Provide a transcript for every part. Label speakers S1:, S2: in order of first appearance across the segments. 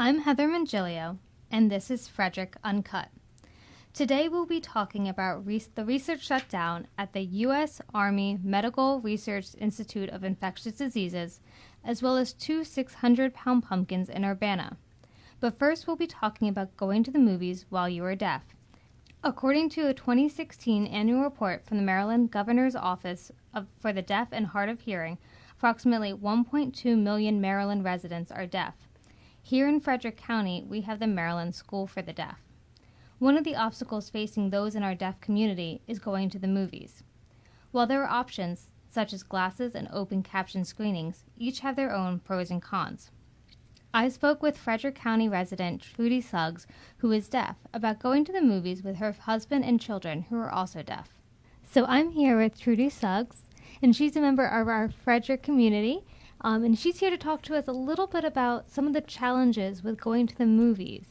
S1: I'm Heather Mongilio, and this is Frederick Uncut. Today we'll be talking about the research shutdown at the U.S. Army Medical Research Institute of Infectious Diseases, as well as two 600-pound pumpkins in Urbana. But first we'll be talking about going to the movies while you are deaf. According to a 2016 annual report from the Maryland Governor's Office for the Deaf and Hard of Hearing, approximately 1.2 million Maryland residents are deaf. Here in Frederick County, we have the Maryland School for the Deaf. One of the obstacles facing those in our deaf community is going to the movies. While there are options, such as glasses and open caption screenings, each have their own pros and cons. I spoke with Frederick County resident Trudy Suggs, who is deaf, about going to the movies with her husband and children who are also deaf. So I'm here with Trudy Suggs, and she's a member of our Frederick community, and she's here to talk to us a little bit about some of the challenges with going to the movies.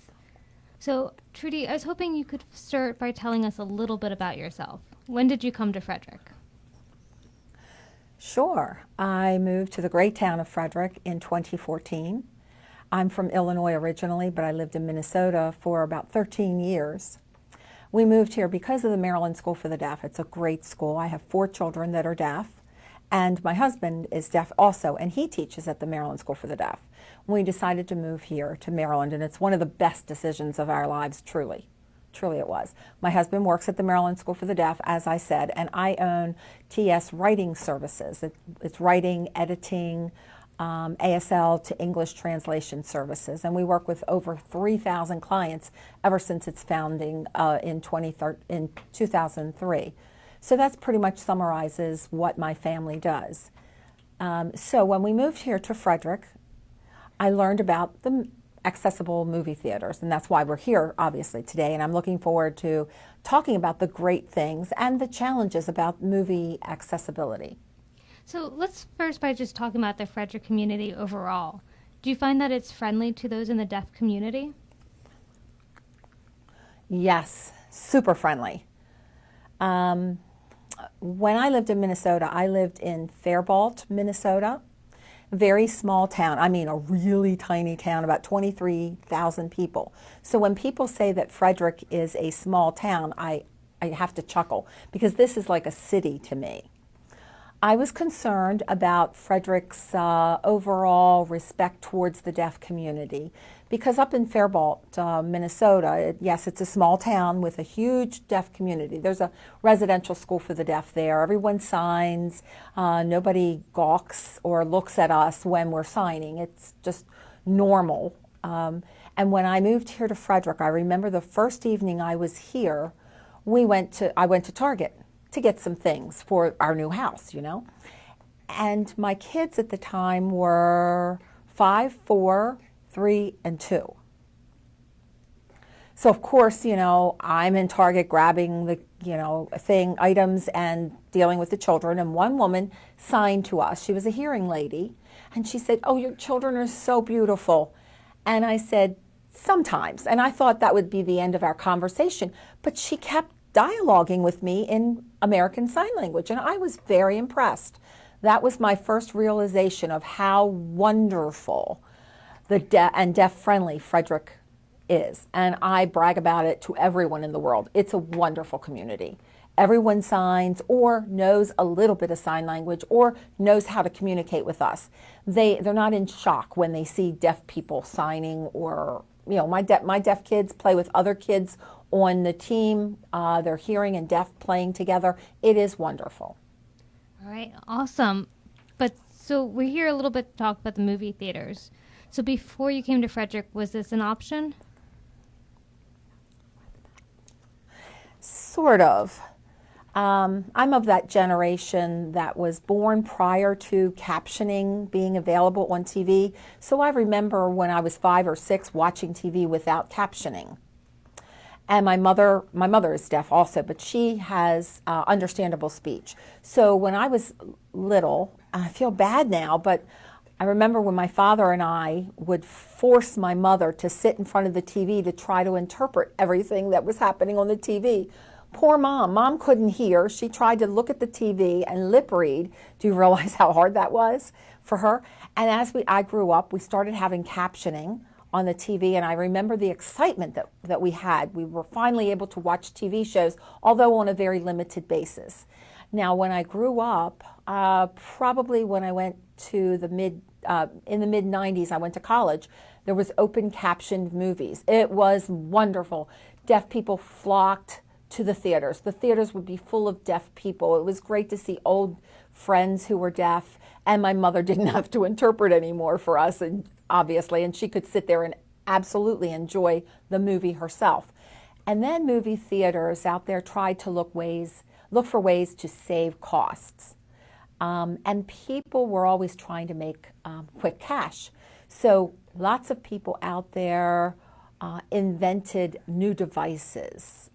S1: So, Trudy, I was hoping you could start by telling us a little bit about yourself. When did you come to Frederick?
S2: Sure. I moved to the great town of Frederick in 2014. I'm from Illinois originally, but I lived in Minnesota for about 13 years. We moved here because of the Maryland School for the Deaf. It's a great school. I have 4 children that are deaf, and my husband is deaf also, and he teaches at the Maryland School for the Deaf. We decided to move here to Maryland, and it's one of the best decisions of our lives, truly. Truly it was. My husband works at the Maryland School for the Deaf, as I said, and I own TS Writing Services. It's writing, editing, ASL to English translation services, and we work with over 3,000 clients ever since its founding in 2003. So that's pretty much summarizes what my family does. So when we moved here to Frederick, I learned about the accessible movie theaters, and that's why we're here, obviously, today, and I'm looking forward to talking about the great things and the challenges about movie accessibility.
S1: So let's first by just talking about the Frederick community overall. Do you find that it's friendly to those in the deaf community?
S2: Yes, super friendly. When I lived in Minnesota, I lived in Faribault, Minnesota. Very small town. I mean, a really tiny town, about 23,000 people. So when people say that Frederick is a small town, I have to chuckle because this is like a city to me. I was concerned about Frederick's overall respect towards the deaf community because up in Faribault, Minnesota, yes, it's a small town with a huge deaf community. There's a residential school for the deaf there. Everyone signs. Nobody gawks or looks at us when we're signing. It's just normal. And when I moved here to Frederick, I remember the first evening I was here, I went to Target to get some things for our new house, you know. And my kids at the time were 5, 4, 3, and 2. So of course, you know, I'm in Target grabbing the, items and dealing with the children. And one woman signed to us. She was a hearing lady. And she said, "Oh, your children are so beautiful." And I said, "Sometimes." And I thought that would be the end of our conversation. But she kept dialoguing with me in American Sign Language, and I was very impressed. That was my first realization of how wonderful and deaf-friendly Frederick is, and I brag about it to everyone in the world. It's a wonderful community. Everyone signs or knows a little bit of sign language or knows how to communicate with us. They're not in shock when they see deaf people signing or, my deaf kids play with other kids on the team. They're hearing and deaf playing together. It is wonderful.
S1: All right, awesome. But so we're here a little bit to talk about the movie theaters. So before you came to Frederick, was this an option?
S2: Sort of. I'm of that generation that was born prior to captioning being available on TV. So I remember when I was 5 or 6 watching TV without captioning. And my mother is deaf also, but she has understandable speech. So when I was little, I feel bad now, but I remember when my father and I would force my mother to sit in front of the TV to try to interpret everything that was happening on the TV. Poor mom. Mom couldn't hear. She tried to look at the TV and lip read. Do you realize how hard that was for her? And as I grew up, we started having captioning on the TV, and I remember the excitement that we had. We were finally able to watch TV shows, although on a very limited basis. Now, when I grew up, probably when I went to in the mid-90s, I went to college, there was open captioned movies. It was wonderful. Deaf people flocked to the theaters. The theaters would be full of deaf people. It was great to see old friends who were deaf, and my mother didn't have to interpret anymore for us, and obviously, and she could sit there and absolutely enjoy the movie herself. And then movie theaters out there tried to look for ways to save costs. And people were always trying to make quick cash. So lots of people out there invented new devices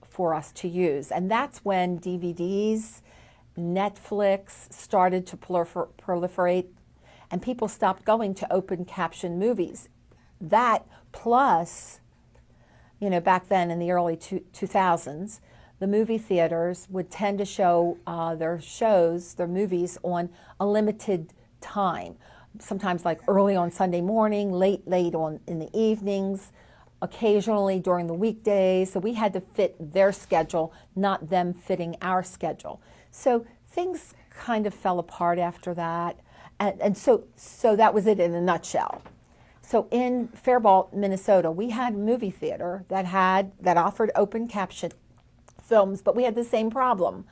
S2: for us to use. And that's when DVDs, Netflix started to proliferate, and people stopped going to open caption movies. That plus, back then in the early 2000s, the movie theaters would tend to show their movies on a limited time. Sometimes like early on Sunday morning, late on in the evenings, occasionally during the weekdays. So we had to fit their schedule, not them fitting our schedule. So things kind of fell apart after that. And so that was it in a nutshell. So in Faribault, Minnesota, we had a movie theater that offered open caption films, but we had the same problem.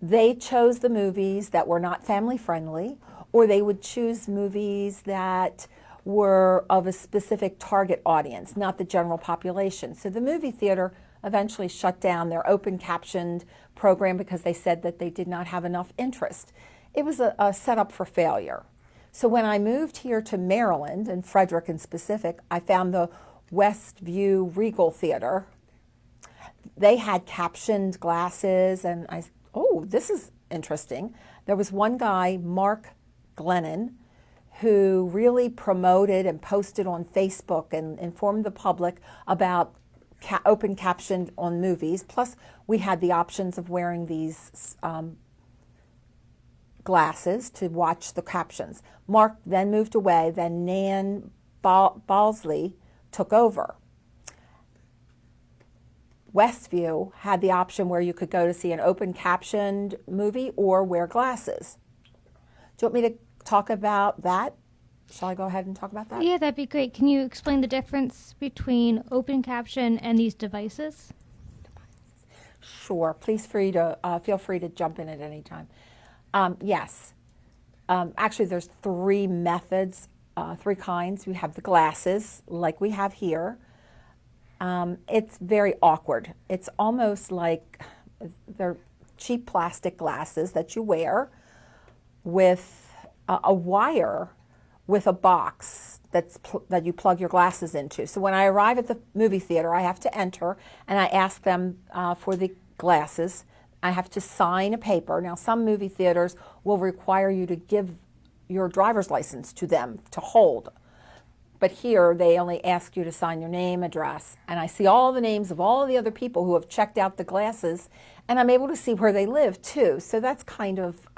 S2: They chose the movies that were not family friendly, or they would choose movies that were of a specific target audience, not the general population. So the movie theater eventually shut down their open captioned program because they said that they did not have enough interest. It was a setup for failure. So when I moved here to Maryland, and Frederick in specific, I found the Westview Regal Theater. They had captioned glasses, and this is interesting. There was one guy, Mark Glennon, who really promoted and posted on Facebook and informed the public about open captioned on movies. Plus, we had the options of wearing these glasses to watch the captions. Mark then moved away. Then Nan Balsley took over. Westview had the option where you could go to see an open captioned movie or wear glasses. Do you want me to talk about that? Shall I go ahead and talk about that?
S1: Yeah, that'd be great. Can you explain the difference between open caption and these devices?
S2: Sure. Please feel free to jump in at any time. Yes. Actually, there's three methods, three kinds. We have the glasses, like we have here. It's very awkward. It's almost like they're cheap plastic glasses that you wear with a wire with a box that you plug your glasses into. So when I arrive at the movie theater, I have to enter, and I ask them for the glasses. I have to sign a paper. Now, some movie theaters will require you to give your driver's license to them to hold. But here, they only ask you to sign your name, address, and I see all the names of all the other people who have checked out the glasses, and I'm able to see where they live, too. So that's kind of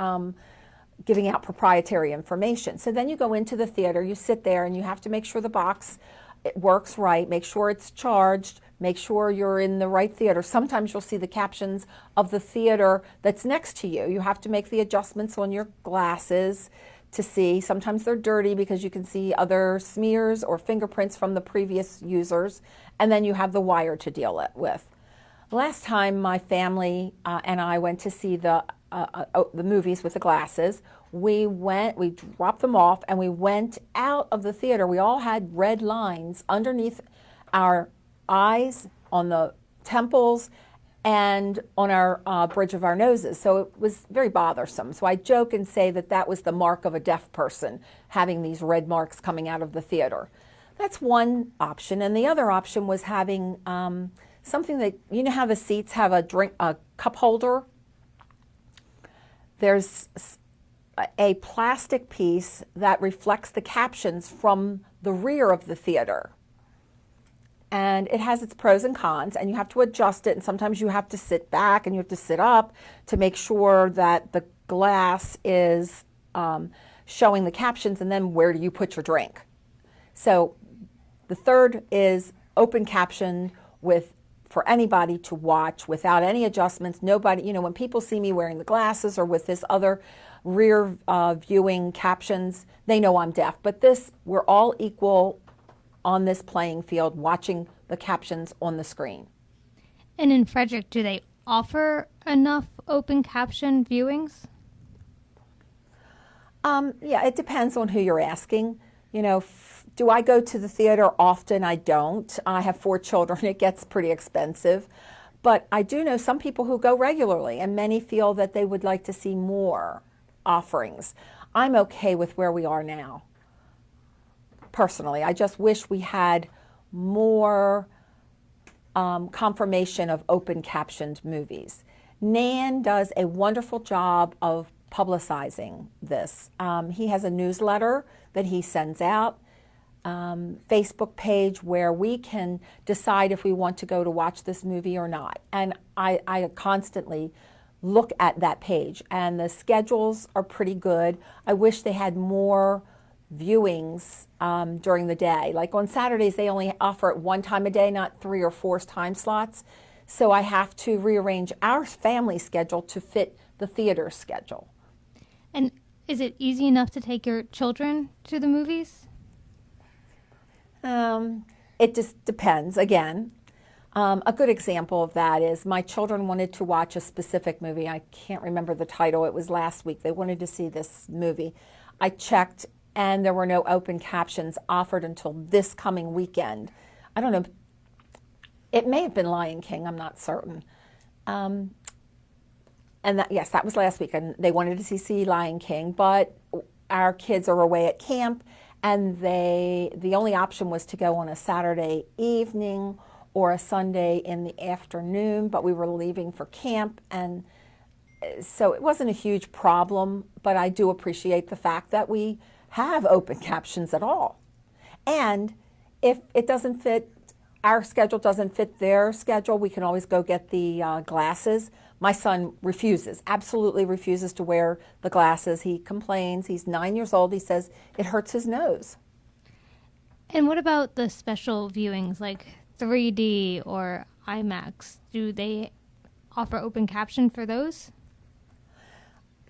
S2: giving out proprietary information. So then you go into the theater, you sit there, and you have to make sure the box it works right, make sure it's charged, make sure you're in the right theater. Sometimes you'll see the captions of the theater that's next to you. You have to make the adjustments on your glasses to see. Sometimes they're dirty because you can see other smears or fingerprints from the previous users, and then you have the wire to deal with. Last time my family and I went to see the movies with the glasses, we dropped them off and we went out of the theater. We all had red lines underneath our eyes, on the temples, and on our bridge of our noses. So it was very bothersome. So I joke and say that was the mark of a deaf person, having these red marks coming out of the theater. That's one option. And the other option was having something that, you know how the seats have a cup holder? There's a plastic piece that reflects the captions from the rear of the theater. And it has its pros and cons, and you have to adjust it, and sometimes you have to sit back and you have to sit up to make sure that the glass is showing the captions, and then where do you put your drink? So The third is open caption for anybody to watch without any adjustments. Nobody, when people see me wearing the glasses or with this other rear viewing captions, they know I'm deaf. But we're all equal on this playing field watching the captions on the screen.
S1: And in Frederick, do they offer enough open caption viewings?
S2: Yeah, it depends on who you're asking. Do I go to the theater often? I don't. I have 4 children. It gets pretty expensive. But I do know some people who go regularly, and many feel that they would like to see more offerings. I'm okay with where we are now. Personally, I just wish we had more confirmation of open captioned movies. Nan does a wonderful job of publicizing this. He has a newsletter that he sends out, Facebook page where we can decide if we want to go to watch this movie or not. And I constantly look at that page, and the schedules are pretty good. I wish they had more viewings during the day. Like on Saturdays, they only offer it 1 time a day, not 3 or 4 time slots. So I have to rearrange our family schedule to fit the theater schedule.
S1: And is it easy enough to take your children to the movies?
S2: It just depends. Again, a good example of that is my children wanted to watch a specific movie. I can't remember the title. It was last week. They wanted to see this movie. I checked, and there were no open captions offered until this coming weekend. I don't know. It may have been Lion King. I'm not certain. And that was last week, and they wanted to see Lion King, but our kids are away at camp, and the only option was to go on a Saturday evening or a Sunday in the afternoon, but we were leaving for camp, and so it wasn't a huge problem, but I do appreciate the fact that we have open captions at all. And if it doesn't fit, our schedule doesn't fit their schedule, we can always go get the glasses. My son absolutely refuses to wear the glasses. He complains. He's 9 years old. He says it hurts his nose.
S1: And what about the special viewings like 3D or IMAX? Do they offer open caption for those?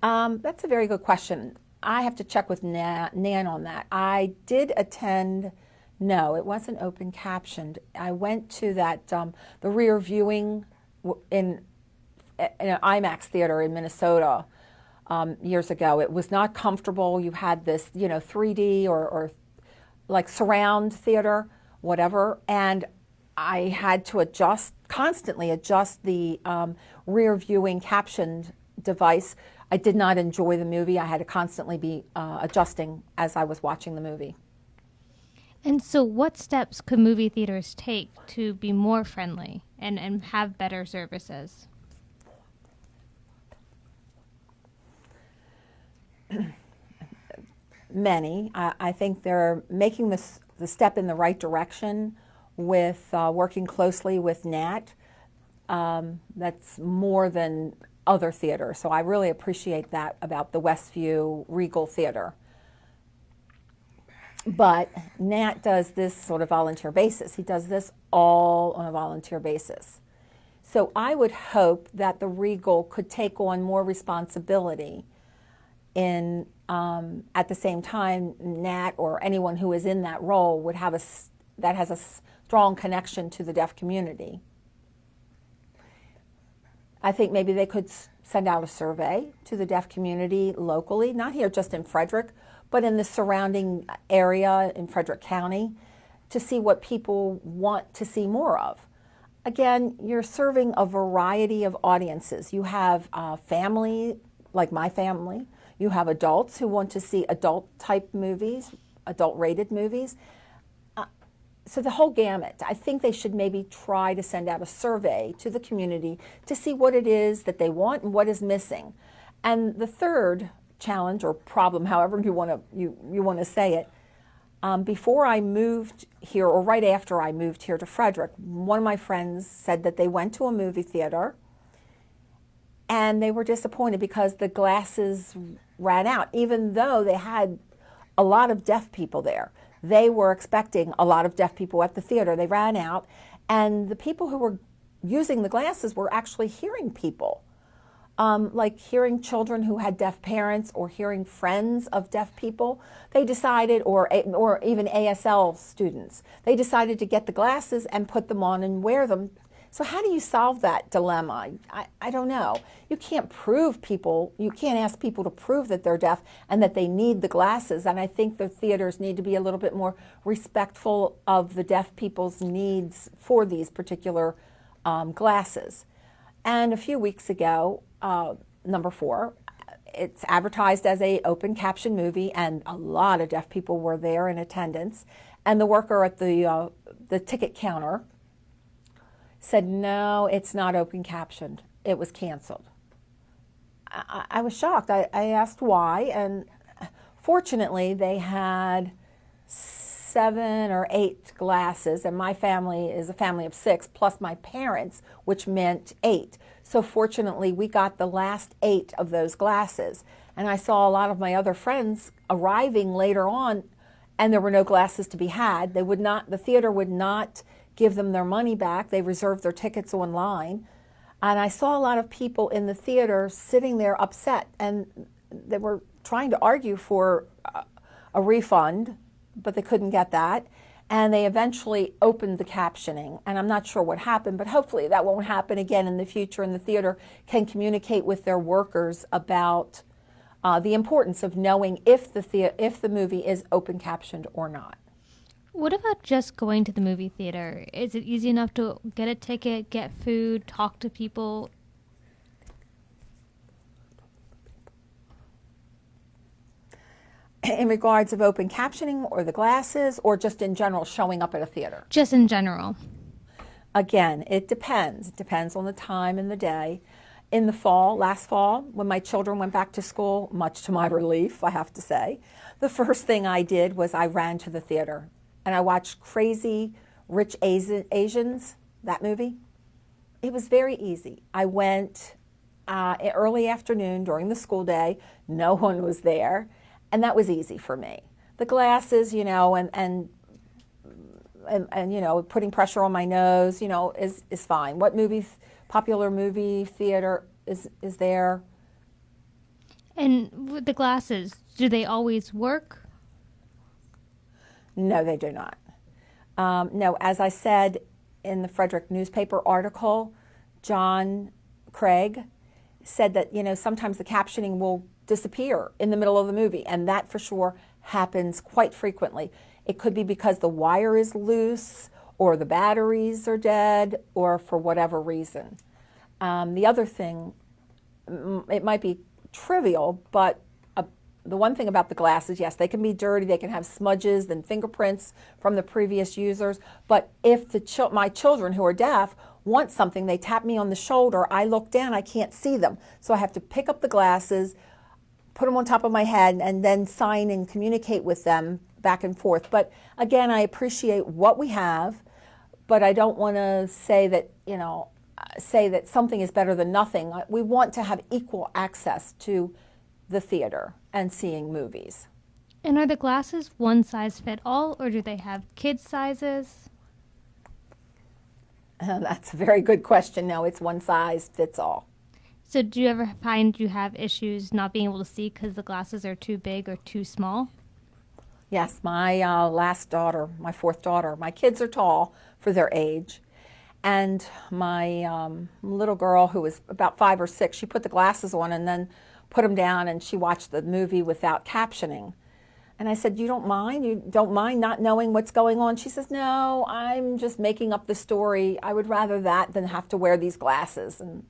S2: That's a very good question. I have to check with Nan on that. I did attend. No, it wasn't open captioned. I went to that the rear viewing in an IMAX theater in Minnesota years ago. It was not comfortable. You had this, 3D or like surround theater, whatever, and I had to constantly adjust the rear viewing captioned device. I did not enjoy the movie. I had to constantly be adjusting as I was watching the movie.
S1: And so what steps could movie theaters take to be more friendly and have better services?
S2: Many. I think they're making the step in the right direction with working closely with NAT. That's more than other theaters. So I really appreciate that about the Westview Regal Theater. But Nat does this sort of volunteer basis. He does this all on a volunteer basis. So I would hope that the Regal could take on more responsibility in, at the same time, Nat or anyone who is in that role would have that has a strong connection to the deaf community. I think maybe they could send out a survey to the deaf community locally, not here just in Frederick, but in the surrounding area in Frederick County, to see what people want to see more of. Again, you're serving a variety of audiences. You have family, like my family. You have adults who want to see adult-type movies, adult-rated movies. So the whole gamut. I think they should maybe try to send out a survey to the community to see what it is that they want and what is missing. And the third challenge or problem, however you want to say it, before I moved here, or right after I moved here to Frederick, one of my friends said that they went to a movie theater and they were disappointed because the glasses ran out, even though they had a lot of deaf people there. they were expecting a lot of deaf people at the theater. They ran out, and the people who were using the glasses were actually hearing people, like hearing children who had deaf parents or hearing friends of deaf people. They decided, or even ASL students, they decided to get the glasses and put them on and wear them. So how do you solve that dilemma? I don't know. You can't ask people to prove that they're deaf and that they need the glasses. And I think the theaters need to be a little bit more respectful of the deaf people's needs for these particular glasses. And a few weeks ago, number 4, it's advertised as a open caption movie, and a lot of deaf people were there in attendance. And the worker at the ticket counter said, no, it's not open captioned. It was canceled. I was shocked. I asked why, and fortunately they had 7 or 8 glasses, and my family is a family of 6, plus my parents, which meant 8. So fortunately we got the last 8 of those glasses. And I saw a lot of my other friends arriving later on, and there were no glasses to be had. The theater would not give them their money back. They reserved their tickets online. And I saw a lot of people in the theater sitting there upset, and they were trying to argue for a refund, but they couldn't get that. And they eventually opened the captioning, and I'm not sure what happened, but hopefully that won't happen again in the future, and the theater can communicate with their workers about the importance of knowing if the movie is open captioned or not.
S1: What about just going to the movie theater? Is it easy enough to get a ticket, get food, talk to people?
S2: In regards of open captioning or the glasses, or just in general showing up at a theater?
S1: Just in general.
S2: Again, it depends. It depends on the time and the day. In the fall, last fall, when my children went back to school, much to my relief, I have to say, the first thing I did was I ran to the theater. And I watched Crazy Rich Asians, that movie. It was very easy. I went early afternoon during the school day. No one was there. And that was easy for me. The glasses, and putting pressure on my nose, is fine. What popular movie theater is there?
S1: And with the glasses, do they always work?
S2: No, they do not. No, as I said in the Frederick newspaper article, John Craig said that, sometimes the captioning will disappear in the middle of the movie, and that for sure happens quite frequently. It could be because the wire is loose, or the batteries are dead, or for whatever reason. The other thing, it might be trivial, but the one thing about the glasses, yes, they can be dirty, they can have smudges and fingerprints from the previous users, but if my children who are deaf want something, they tap me on the shoulder, I look down, I can't see them. So I have to pick up the glasses, put them on top of my head, and then sign and communicate with them back and forth. But again, I appreciate what we have, but I don't want to say that something is better than nothing. We want to have equal access to the theater and seeing movies.
S1: And are the glasses one size fit all, or do they have kids sizes?
S2: That's a very good question. No, it's one size fits all.
S1: So do you ever find you have issues not being able to see because the glasses are too big or too small?
S2: Yes, my last daughter, my 4th daughter, my kids are tall for their age. And my little girl, who was about 5 or 6, she put the glasses on and then put them down, and she watched the movie without captioning. And I said, you don't mind? You don't mind not knowing what's going on? She says, no, I'm just making up the story. I would rather that than have to wear these glasses. And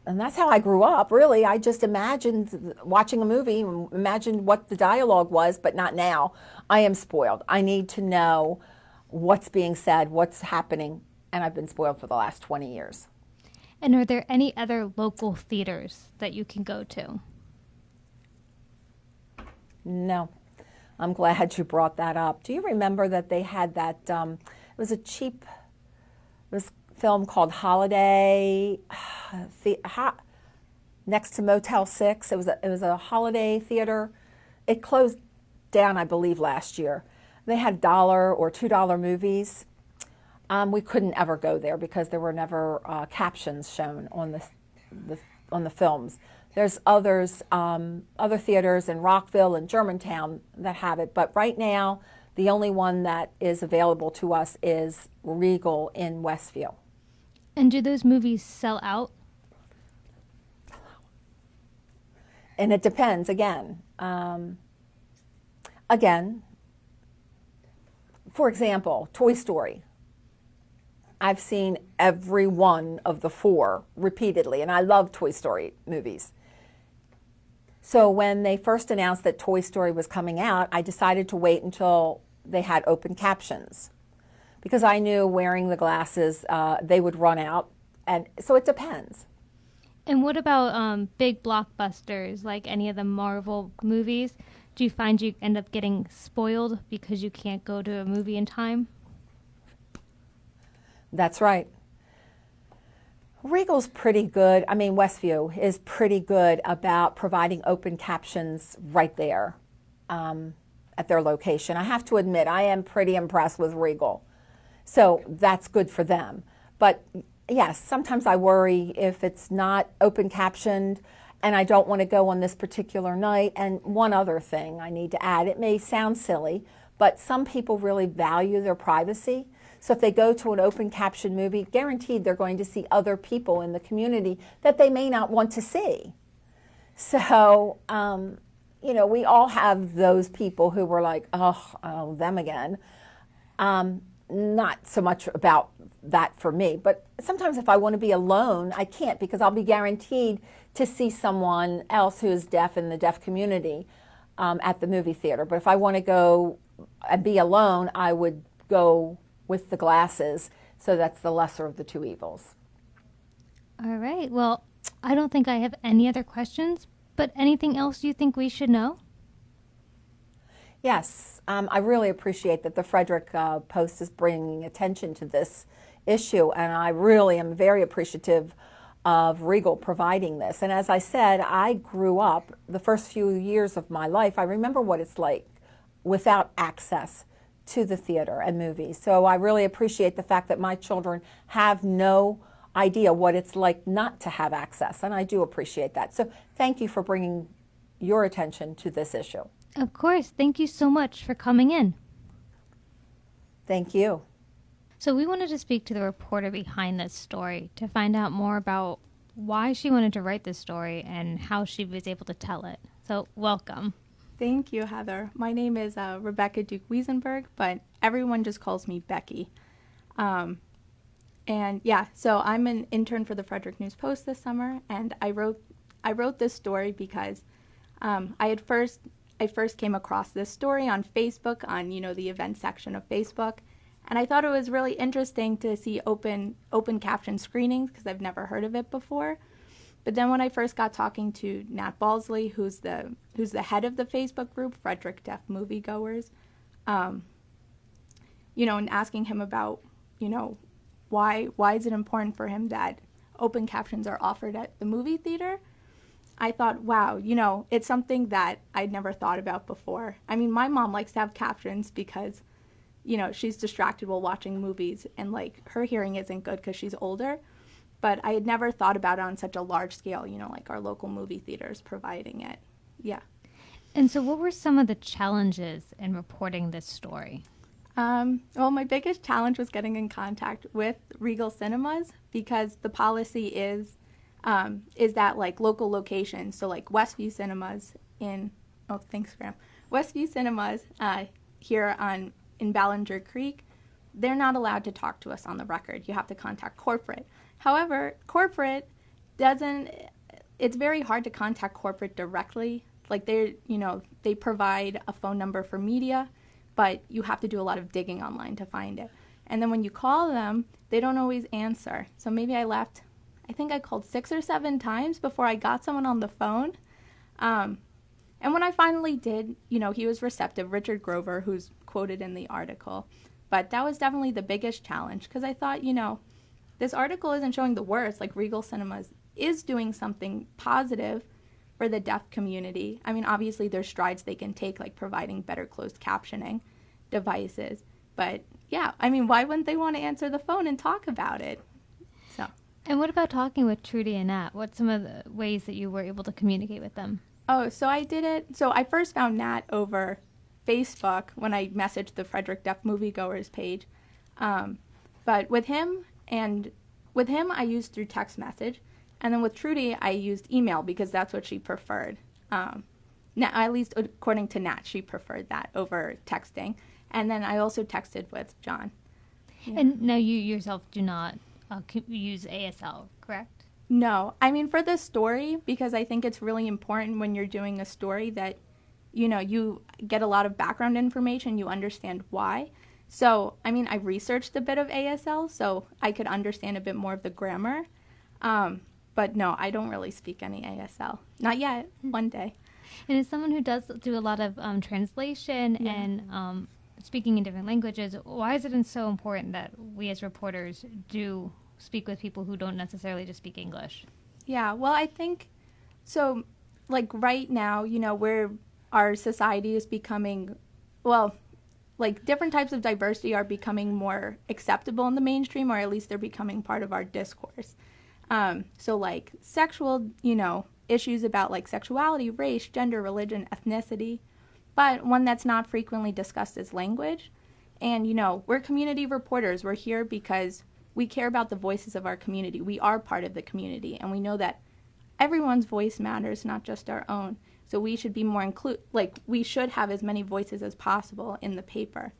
S2: that's how I grew up, really. I just imagined watching a movie, imagined what the dialogue was, but not now. I am spoiled. I need to know what's being said, what's happening, and I've been spoiled for the last 20 years.
S1: And are there any other local theaters that you can go to?
S2: No. I'm glad you brought that up. Do you remember that they had that, it was a cheap film called Holiday, next to Motel 6. It was a holiday theater. It closed down, I believe, last year. they had $1 or $2 movies. We couldn't ever go there because there were never captions shown on the films. There's other theaters in Rockville and Germantown that have it, but right now the only one that is available to us is Regal in Westview.
S1: And do those movies sell out?
S2: And it depends again. For example, Toy Story. I've seen every one of the 4 repeatedly, and I love Toy Story movies. So when they first announced that Toy Story was coming out, I decided to wait until they had open captions because I knew wearing the glasses, they would run out. And so it depends.
S1: And what about big blockbusters like any of the Marvel movies? Do you find you end up getting spoiled because you can't go to a movie in time?
S2: That's right. Regal's pretty good. I mean, Westview is pretty good about providing open captions right there at their location. I have to admit, I am pretty impressed with Regal. So that's good for them. But yes, sometimes I worry if it's not open captioned and I don't want to go on this particular night. And one other thing I need to add, it may sound silly, but some people really value their privacy. So if they go to an open caption movie, guaranteed they're going to see other people in the community that they may not want to see. So, we all have those people who were like, oh, them again. Not so much about that for me, but sometimes if I want to be alone, I can't because I'll be guaranteed to see someone else who is deaf in the deaf community at the movie theater. But if I want to go and be alone, I would go with the glasses, so that's the lesser of the 2 evils.
S1: All right. Well, I don't think I have any other questions, but anything else you think we should know?
S2: Yes, I really appreciate that the Frederick Post is bringing attention to this issue, and I really am very appreciative of Regal providing this. And as I said, I grew up, the first few years of my life, I remember what it's like without access to the theater and movies. So I really appreciate the fact that my children have no idea what it's like not to have access, and I do appreciate that. So thank you for bringing your attention to this issue.
S1: Of course. Thank you so much for coming in.
S2: Thank you.
S1: So we wanted to speak to the reporter behind this story to find out more about why she wanted to write this story and how she was able to tell it. So welcome.
S3: Thank you, Heather. My name is Rebecca Duke-Wiesenberg, but everyone just calls me Becky. So I'm an intern for the Frederick News Post this summer, and I wrote this story because I first came across this story on Facebook, on the event section of Facebook, and I thought it was really interesting to see open caption screenings because I've never heard of it before. But then when I first got talking to Nat Balsley, who's the head of the Facebook group, Frederick Deaf Moviegoers, and asking him about, why is it important for him that open captions are offered at the movie theater, I thought, wow, it's something that I'd never thought about before. I mean, my mom likes to have captions because, she's distracted while watching movies and, her hearing isn't good because she's older. But I had never thought about it on such a large scale, like our local movie theaters providing it. Yeah.
S1: And so what were some of the challenges in reporting this story?
S3: Well, my biggest challenge was getting in contact with Regal Cinemas because the policy is that local locations. So Westview Cinemas Westview Cinemas here in Ballinger Creek, they're not allowed to talk to us on the record. You have to contact corporate. However, corporate it's very hard to contact corporate directly. They provide a phone number for media, but you have to do a lot of digging online to find it. And then when you call them, they don't always answer. So maybe I think I called 6 or 7 times before I got someone on the phone. And when I finally did, he was receptive, Richard Grover, who's quoted in the article. But that was definitely the biggest challenge because I thought, this article isn't showing the worst. Regal Cinemas is doing something positive for the deaf community. I mean, obviously there's strides they can take, like providing better closed captioning. devices. But yeah, I mean, why wouldn't they want to answer the phone and talk about it? So.
S1: And what about talking with Trudy and Nat? What's some of the ways that you were able to communicate with them?
S3: Oh, so I did it. So I first found Nat over Facebook when I messaged the Frederick Deaf Moviegoers page. But with him, I used through text message. And then with Trudy, I used email because that's what she preferred. At least according to Nat, she preferred that over texting. And then I also texted with John. Yeah.
S1: And now you yourself do not use ASL, correct?
S3: No. I mean, for this story, because I think it's really important when you're doing a story that, you get a lot of background information, you understand why. So, I mean, I researched a bit of ASL so I could understand a bit more of the grammar. But no, I don't really speak any ASL. Not yet. One day.
S1: And as someone who does do a lot of translation and speaking in different languages, why is it so important that we as reporters do speak with people who don't necessarily just speak English?
S3: Yeah, well, I think, so, like, right now, where our society is becoming, different types of diversity are becoming more acceptable in the mainstream, or at least they're becoming part of our discourse. So, like, sexual, issues about, like, sexuality, race, gender, religion, ethnicity, but one that's not frequently discussed is language. And, we're community reporters. We're here because we care about the voices of our community. We are part of the community, and we know that everyone's voice matters, not just our own. So we should be more we should have as many voices as possible in the paper.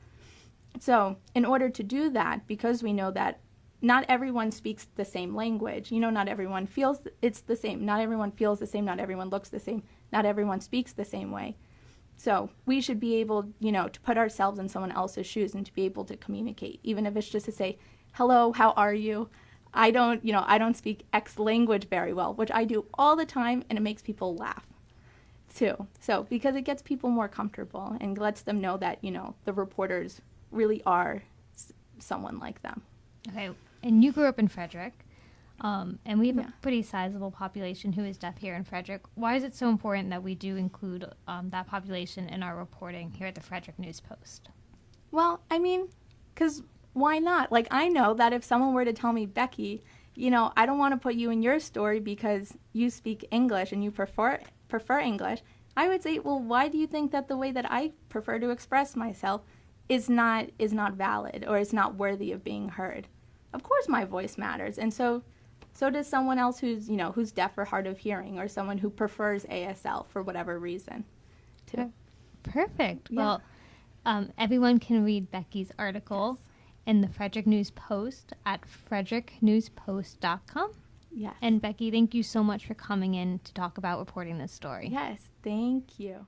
S3: So in order to do that, because we know that not everyone speaks the same language, not everyone feels it's the same, not everyone feels the same, not everyone looks the same, not everyone speaks the same way. So we should be able, to put ourselves in someone else's shoes and to be able to communicate, even if it's just to say, hello, how are you? I don't speak X language very well, which I do all the time, and it makes people laugh too. So because it gets people more comfortable and lets them know that, the reporters really are someone like them.
S1: Okay, and you grew up in Frederick, and we have a pretty sizable population who is deaf here in Frederick. Why is it so important that we do include that population in our reporting here at the Frederick News Post?
S3: Well, I mean, because why not? Like, I know that if someone were to tell me, Becky, I don't want to put you in your story because you speak English and you prefer English, I would say, well, why do you think that the way that I prefer to express myself is not valid or is not worthy of being heard? Of course my voice matters, and so does someone else who's deaf or hard of hearing, or someone who prefers ASL for whatever reason too.
S1: Perfect.
S3: Yeah.
S1: Well, everyone can read Becky's article in the Frederick News Post at fredericknewspost.com.
S3: Yes.
S1: And Becky, thank you so much for coming in to talk about reporting this story.
S3: Yes, thank you.